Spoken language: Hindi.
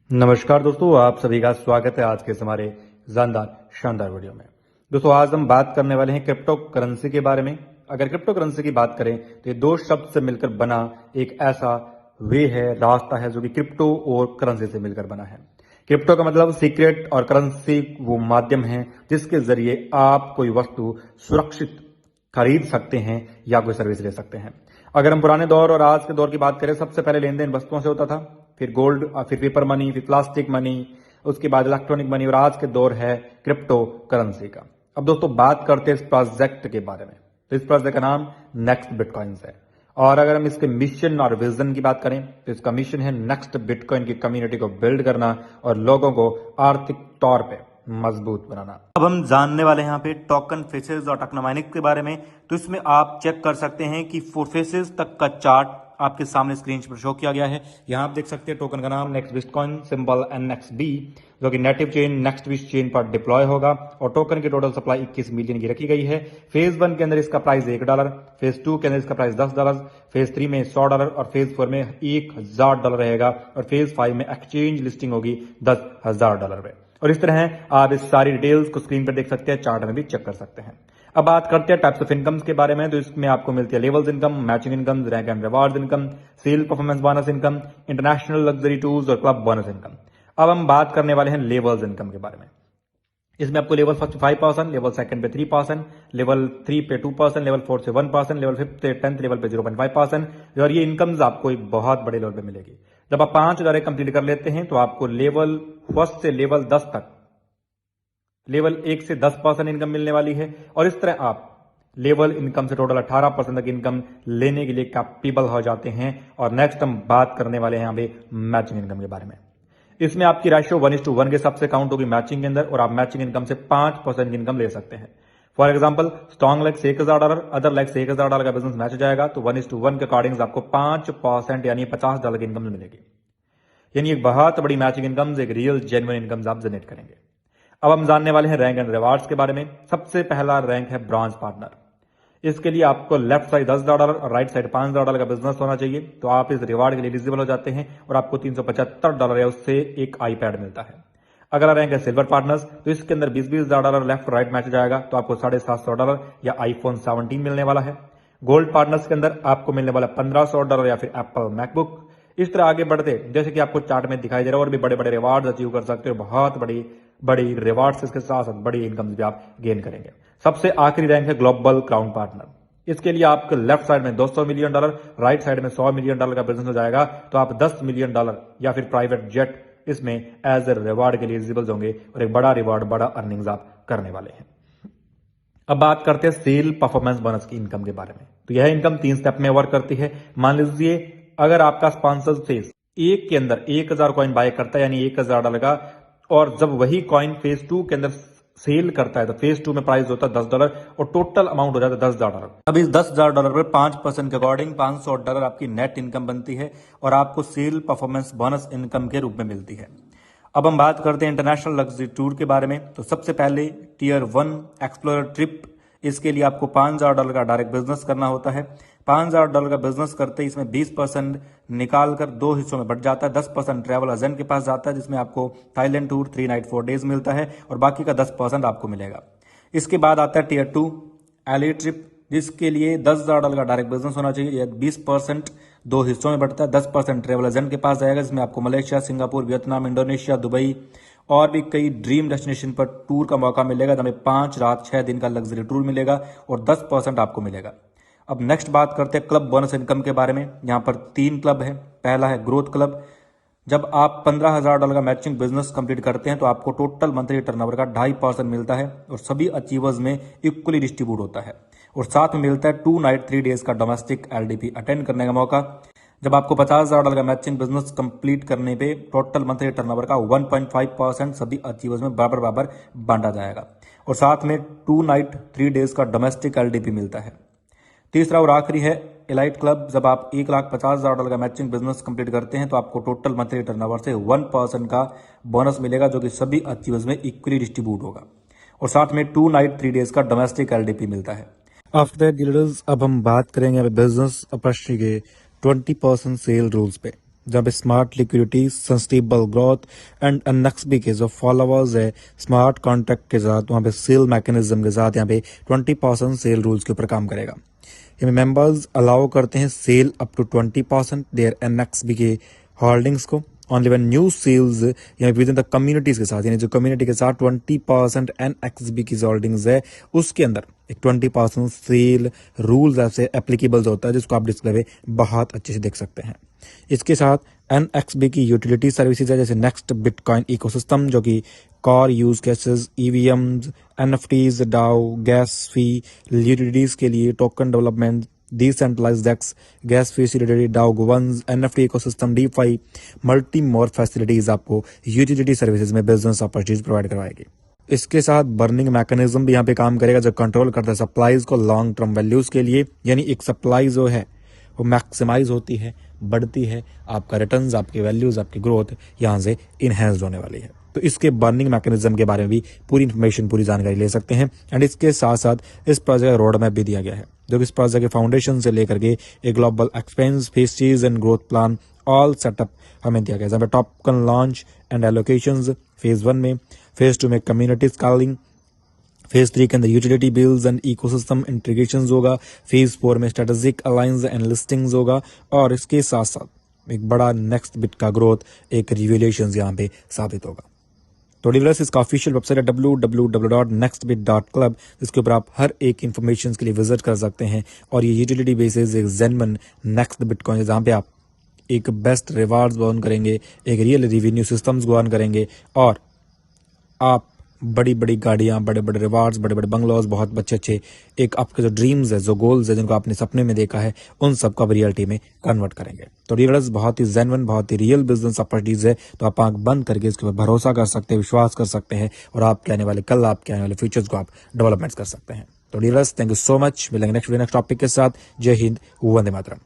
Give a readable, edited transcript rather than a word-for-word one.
नमस्कार दोस्तों, आप सभी का स्वागत है आज के इस हमारे जानदार शानदार वीडियो में। दोस्तों आज हम बात करने वाले हैं क्रिप्टो करेंसी के बारे में। अगर क्रिप्टो करेंसी की बात करें तो ये दो शब्द से मिलकर बना एक ऐसा वे है, रास्ता है जो कि क्रिप्टो और करेंसी से मिलकर बना है। क्रिप्टो का मतलब सीक्रेट और करेंसी वो माध्यम है जिसके जरिए आप कोई वस्तु सुरक्षित खरीद सकते हैं या कोई सर्विस ले सकते हैं। अगर हम पुराने दौर और आज के दौर की बात करें, सबसे पहले लेन देन वस्तुओं से होता था, फिर गोल्ड, फिर पेपर मनी, फिर प्लास्टिक मनी, उसके बाद इलेक्ट्रॉनिक मनी और आज के दौर है क्रिप्टो करेंसी का। अब दोस्तों बात करते हैं इस प्रोजेक्ट के बारे में। तो इस प्रोजेक्ट का नाम नेक्स्ट बिटकॉइंस है। और अगर हम इसके मिशन और विजन की बात करें तो इसका मिशन है नेक्स्ट बिटकॉइन की कम्युनिटी को बिल्ड करना और लोगों को आर्थिक तौर पे मजबूत बनाना। अब हम जानने वाले हैं यहाँ पे टोकन फेसेस और टोकनोमाइनिक्स के बारे में। तो इसमें आप चेक कर सकते हैं कि 4 फेसेस तक का चार्ट आपके सामने स्क्रीन पर शो किया गया है। यहाँ आप देख सकते हैं टोकन का नाम नेक्स्ट बिटकॉइन, सिंबल NXB, जो कि native chain next bit chain पर डिप्लॉय होगा और टोकन की टोटल सप्लाई 21 मिलियन की रखी गई है। फेज 1 के अंदर इसका प्राइस $1, फेज 2 के अंदर इसका प्राइस $10, फेज 3 में $100 और फेज 4 में $1000 रहेगा और फेज 5 में एक्सचेंज लिस्टिंग होगी $10,000 पे। और इस तरह आप इस सारी डिटेल्स को स्क्रीन पर देख सकते हैं, चार्ट में भी चेक कर सकते हैं। अब बात करते हैं टाइप्स ऑफ इनकम्स के बारे में। तो इसमें आपको मिलती है levels income, matching income, rank and rewards income, sale performance bonus income, international luxury tours और क्लब बोनस इनकम। अब हम बात करने वाले हैं लेवल्स इनकम के बारे में। इसमें आपको लेवल फर्स्ट 5%, लेवल सेकंड पे 3%, लेवल 3 पे 2%, लेवल 4 से 1%, लेवल 5th से 10th लेवल पे 0.5%। और ये इनकम्स आपको एक बहुत बड़े लेवल पे मिलेगी। जब आप 5,000 कंप्लीट कर लेते हैं तो आपको लेवल फर्स्ट से लेवल 10 तक, लेवल 1 से 10% इनकम मिलने वाली है। और इस तरह आप लेवल इनकम से टोटल 18% तक इनकम लेने के लिए कैपेबल हो जाते हैं। और नेक्स्ट हम बात करने वाले हैं यहाँ पे मैचिंग इनकम के बारे में। इसमें आपकी रेशियो 1:1 के हिसाब से काउंट होगी मैचिंग के अंदर और आप मैचिंग इनकम से 5% की इनकम ले सकते हैं। फॉर एग्जाम्पल स्ट्रॉन्ग लेग से $1,000, अदर लेग से $1,000 का बिजनेस मैच हो जाएगा तो 1:1 के अकॉर्डिंग आपको 5% यानी $50 की इनकम मिलेगी। यानी एक बहुत बड़ी मैचिंग इनकम, एक रियल जेन्युइन इनकम आप जनरेट करेंगे। अब हम जानने वाले हैं रैंक एंड रिवार्ड्स के बारे में। सबसे पहला रैंक है ब्रॉन्ज पार्टनर। इसके लिए आपको लेफ्ट साइड $10 और राइट साइड $5,000 का बिजनेस होना चाहिए तो आप इस रिवार्ड के लिए एलिजिबल हो जाते हैं और आपको $375 या उससे एक आईपैड मिलता है। अगला रैंक है सिल्वर पार्टनर्स। तो इसके अंदर $20,000 लेफ्ट राइट मैच जाएगा तो आपको $750 या iPhone 17 मिलने वाला है। गोल्ड पार्टनर्स के अंदर आपको मिलने वाला $1,500 या फिर एप्पल मैकबुक। इस तरह आगे बढ़ते जैसे कि आपको चार्ट में दिखाई दे रहा है और भी बड़े बड़े रिवार्ड्स अचीव कर सकते हो। बहुत बड़ी बड़ी रिवार्ड्स इसके साथ साथ बड़ी इनकम भी आप गेन करेंगे। सबसे आखिरी रैंक है ग्लोबल क्राउन पार्टनर। इसके लिए आपको लेफ्ट साइड में $200 मिलियन, राइट साइड में $100 मिलियन का बिजनेस हो जाएगा तो आप $10 मिलियन या फिर प्राइवेट जेट इसमें एज ए रिवार्ड के लिए एलिजिबल होंगे और एक बड़ा रिवार्ड, बड़ा अर्निंग्स आप करने वाले हैं। अब बात करते हैं सेल परफॉर्मेंस बोनस की इनकम के बारे में। तो यह इनकम 3 स्टेप में वर्क करती है। मान लीजिए अगर आपका स्पॉन्सर फेज एक के अंदर 1,000 कॉइन बाय करता है यानी $1,000 का, और जब वही कॉइन फेज 2 के अंदर सेल करता है तो फेज 2 में प्राइस होता है $10 और टोटल अमाउंट हो जाता है $10,000। अब इस $10,000 पर 5% के अकॉर्डिंग $500 आपकी नेट इनकम बनती है और आपको सेल परफॉर्मेंस बोनस इनकम के रूप में मिलती है। अब हम बात करते हैं इंटरनेशनल लग्जरी टूर के बारे में। तो सबसे पहले टियर 1 एक्सप्लोरर ट्रिप, इसके लिए आपको $5,000 का डायरेक्ट बिजनेस करना होता है। $5,000 का बिजनेस करते ही इसमें 20% निकाल कर 2 हिस्सों में बट जाता है। 10% ट्रैवल एजेंट के पास जाता है जिसमें आपको थाईलैंड टूर 3 नाइट 4 डेज मिलता है और बाकी का 10% आपको मिलेगा। इसके बाद आता है टियर 2 एलए ट्रिप, जिसके लिए $10,000 का डायरेक्ट बिजनेस होना चाहिए। 20% 2 हिस्सों में बढ़ता है। 10% ट्रैवल एजेंट के पास जाएगा जिसमें आपको Malaysia, Singapore, Vietnam, Indonesia, Dubai और भी कई ड्रीम डेस्टिनेशन पर टूर का मौका मिलेगा। हमें 5 रात 6 दिन का लग्जरी टूर मिलेगा और 10% आपको मिलेगा। अब नेक्स्ट बात करते हैं क्लब बोनस इनकम के बारे में। यहाँ पर 3 क्लब है। पहला है ग्रोथ क्लब। जब आप $15,000 का मैचिंग बिजनेस कंप्लीट करते हैं तो आपको टोटल मंथली टर्नओवर का 2.5% मिलता है और सभी अचीवर्स में इक्वली डिस्ट्रीब्यूट होता है। और साथ में मिलता है 2 नाइट 3 डेज का डोमेस्टिक LDP अटेंड करने का मौका। जब आपको $50,000 का मैचिंग बिजनेस कंप्लीट करने पे टोटल मंथली टर्नओवर का 1.5% सभी अचीवर्स में बराबर बराबर बांटा जाएगा और साथ में 2 नाइट 3 डेज का डोमेस्टिक LDP मिलता है। तीसरा और आखिरी है एलाइट क्लब। जब आप $1,50,000 का मैचिंग बिजनेस कंप्लीट करते हैं तो आपको टोटल मंथली टर्नओवर से 1% का बोनस मिलेगा जो कि सभी अचीवर्स में इक्वली डिस्ट्रीब्यूट होगा और साथ में 2 नाइट 3 डेज का डोमेस्टिक LDP मिलता है। आफ्टर दैट लीडर्स, अब हम बात करेंगे बिजनेस अपॉर्चुनिटी के 20% सेल रूल्स पे। जहाँ पे smart liquidity, sustainable growth and NXB के जो फॉलोअर्स है स्मार्ट कॉन्ट्रैक्ट के साथ वहाँ पे सेल मैकेनिज्म के साथ यहाँ पे 20% सेल रूल्स के ऊपर काम करेगा। ये मेंबर्स अलाउ करते हैं सेल अप टू 20% देयर एनएक्सबी के होल्डिंग्स को ओनली व्हेन न्यू सेल्स यानी विद इन द कम्युनिटीज के साथ, यानी जो कम्युनिटी के साथ 20% एनएक्सबी की होल्डिंग्स है उसके अंदर एक 20% सेल रूल्स ऐसे एप्लीकेबल होता है, जिसको आप डिस्प्ले में बहुत अच्छे से देख सकते हैं। इसके साथ एनएक्सबी की यूटिलिटी सर्विसेज है, जैसे नेक्स्ट बिटकॉइन इकोसिस्टम जो कि core use cases, EVMs, NFTs, DAO, gas fee, utilities के लिए token development, decentralized X, gas fee utility, DAO governance, NFT ecosystem, DeFi, multi more facilities आपको यूटिलिटी सर्विसेज में बिजनेस अपॉर्चुनिटीज प्रोवाइड करवाएगी। इसके साथ बर्निंग मैकेनिज्म भी यहाँ पे काम करेगा, जो कंट्रोल करता है सप्लाईज को लॉन्ग टर्म वैल्यूज के लिए, यानी एक सप्लाई जो है वो मैक्सिमाइज होती है, बढ़ती है, आपका रिटर्न्स, आपकी वैल्यूज, आपकी ग्रोथ यहाँ से इनहेंस्ड होने वाली है। तो इसके बर्निंग मैकेनिज्म के बारे में भी पूरी इन्फॉर्मेशन, पूरी जानकारी ले सकते हैं। एंड इसके साथ साथ इस प्रोजेक्ट का रोड मैप भी दिया गया है, जो कि इस प्रोजेक्ट के फाउंडेशन से लेकर के एक global expense, faces and growth plan all setup हमें दिया गया है। जहाँ पे टॉपकन लॉन्च एंड एलोकेशंस फेज 1 में, फेज 2 में कम्युनिटी स्केलिंग, फेज 3 के अंदर utility bills and ecosystem integration होगा, फेज 4 में स्ट्रेटेजिक अलायंस एंड लिस्टिंग्स होगा, और इसके साथ साथ एक बड़ा नेक्स्ट बिट का ग्रोथ, एक रिवोल्यूशन यहाँ पे साबित होगा। तो डिवलर्स इसका ऑफिशियल वेबसाइट है www.nextbit.club, जिसके ऊपर आप हर एक इन्फॉर्मेशन के लिए विजिट कर सकते हैं। और ये यूटिलिटी बेसिस एक जेन्युइन नेक्स्ट बिटकॉइन है, जहाँ पे आप एक बेस्ट रिवार्ड्स अर्न करेंगे, एक रियल रेवेन्यू सिस्टम्स को अर्न करेंगे, और आप बड़ी बड़ी गाड़ियां, बड़े बड़े रिवार्ड्स, बड़े बड़े बंगलोज, बहुत अच्छे एक आपके जो ड्रीम्स है, जो गोल्स है, जिनको आपने सपने में देखा है, उन सबको आप रियलिटी में कन्वर्ट करेंगे। तो रियल्स बहुत ही जेन्युइन, बहुत ही रियल बिजनेस अपॉर्चुनिटीज है। तो आप आंख बंद करके इसके ऊपर भरोसा कर सकते हैं, विश्वास कर सकते हैं, और आपके आने वाले कल, आपके आने वाले फ्यूचर्स को आप डेवलपमेंट्स कर सकते हैं। तो रियल्स थैंक यू सो मच। मिलेंगे नेक्स्ट टॉपिक के साथ। जय हिंद, वंदे मातरम।